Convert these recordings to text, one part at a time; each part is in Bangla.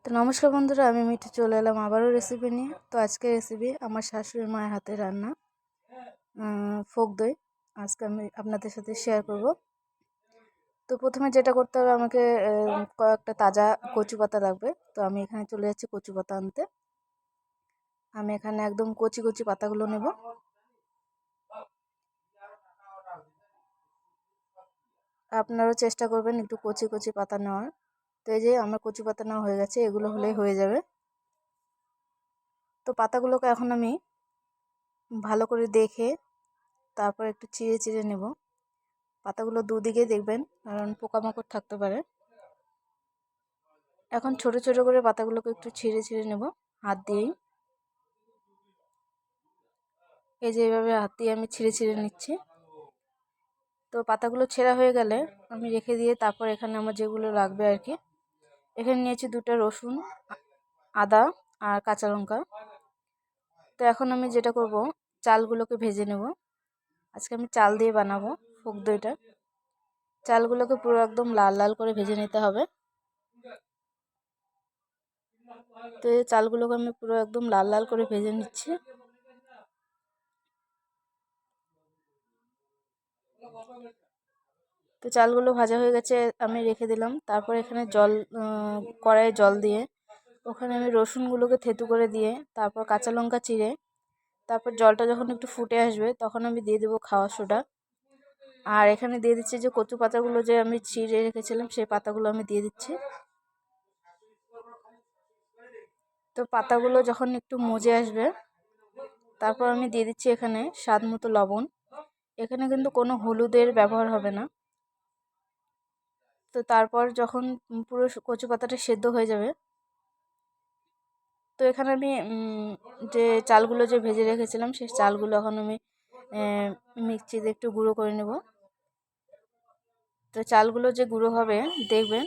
তো নমস্কার বন্ধুরা, আমি মিঠু চলে এলাম আবারও রেসিপি নিয়ে। তো আজকে রেসিপি আমার শাশুড়ি মায়ের হাতে রান্না ফোক দই আজকে আমি আপনাদের সাথে শেয়ার করব। তো প্রথমে যেটা করতে হবে, আমাকে কয়েকটা তাজা কচু পাতা লাগবে। তো আমি এখানে চলে যাচ্ছি কচু পাতা আনতে। আমি এখানে একদম কচি কচি পাতাগুলো নেব। আপনারাও চেষ্টা করবেন একটু কচি কচি পাতা নেওয়ার। তো এই যে আমার কচু পাতা নেওয়া হয়ে গেছে, এগুলো হলেই হয়ে যাবে। তো পাতাগুলোকে এখন আমি ভালো করে দেখে তারপর একটু চিড়ে চিড়ে নেব। পাতাগুলো দুদিকে দেখবেন, কারণ পোকামাকড় থাকতে পারে। এখন ছোট ছোট করে পাতাগুলোকে একটু ছিঁড়ে ছিঁড়ে নেব হাত দিয়েই। এই যে এইভাবে হাত দিয়ে আমি ছিঁড়ে ছিঁড়ে নিচ্ছি। তো পাতাগুলো ছেঁড়া হয়ে গেলে আমি রেখে দিয়ে তারপর এখানে আমার যেগুলো লাগবে আর কি, এখানে নিয়েছি 2টা রসুন, আদা আর কাঁচা লঙ্কা। তো এখন আমি যেটা করব, চালগুলোকে ভেজে নেব। আজকে আমি চাল দিয়ে বানাবো ফোক দইটা। চালগুলোকে পুরো একদম লাল লাল করে ভেজে নিতে হবে। তো এই চালগুলোকে আমি পুরো একদম লাল লাল করে ভেজে নিচ্ছি। তো চালগুলো ভাজা হয়ে গেছে, আমি রেখে দিলাম। তারপর এখানে কড়াইয়ে জল দিয়ে ওখানে আমি রসুনগুলোকে থেতু করে দিয়ে তারপর কাঁচা লঙ্কা চিড়ে, তারপর জলটা যখন একটু ফুটে আসবে তখন আমি দিয়ে দেবো খাওয়া সোডা। আর এখানে দিয়ে দিচ্ছি যে কচু পাতাগুলো যে আমি ছিঁড়ে রেখেছিলাম, সেই পাতাগুলো আমি দিয়ে দিচ্ছি। তো পাতাগুলো যখন একটু মজে আসবে তারপর আমি দিয়ে দিচ্ছি এখানে স্বাদ মতো লবণ। এখানে কিন্তু কোনো হলুদের ব্যবহার হবে না। তো তারপর যখন পুরো কচু পাতাটা সেদ্ধ হয়ে যাবে, তো এখানে আমি যে চালগুলো যে ভেজে রেখেছিলাম সেই চালগুলো এখন আমি মিক্সিতে একটু গুঁড়ো করে নেব। তো চালগুলো যে গুঁড়ো হবে দেখবেন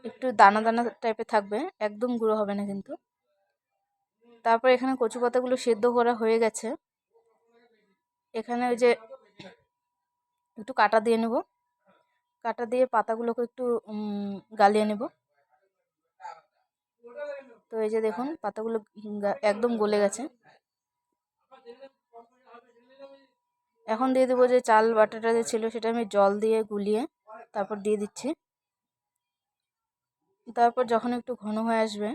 একটু দানা দানা টাইপের থাকবে, একদম গুঁড়ো হবে না কিন্তু। তারপর এখানে কচু পাতাগুলো সেদ্ধ করা হয়ে গেছে। এখানে ওই যে একটু কাটা দিয়ে নেব, কাটা দিয়ে পাতাগুলোকে একটু গালিয়ে নেব। তো এই যে দেখুন পাতাগুলো একদম গলে গেছে। এখন দিয়ে দেবো যে চাল বাটাটা যে ছিল সেটা আমি জল দিয়ে গুলিয়ে তারপর দিয়ে দিচ্ছি। তারপর যখন একটু ঘন হয়ে আসবে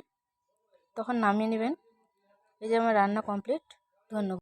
তখন নামিয়ে নেবেন। এই যে আমার রান্না কমপ্লিট। ধন্যবাদ।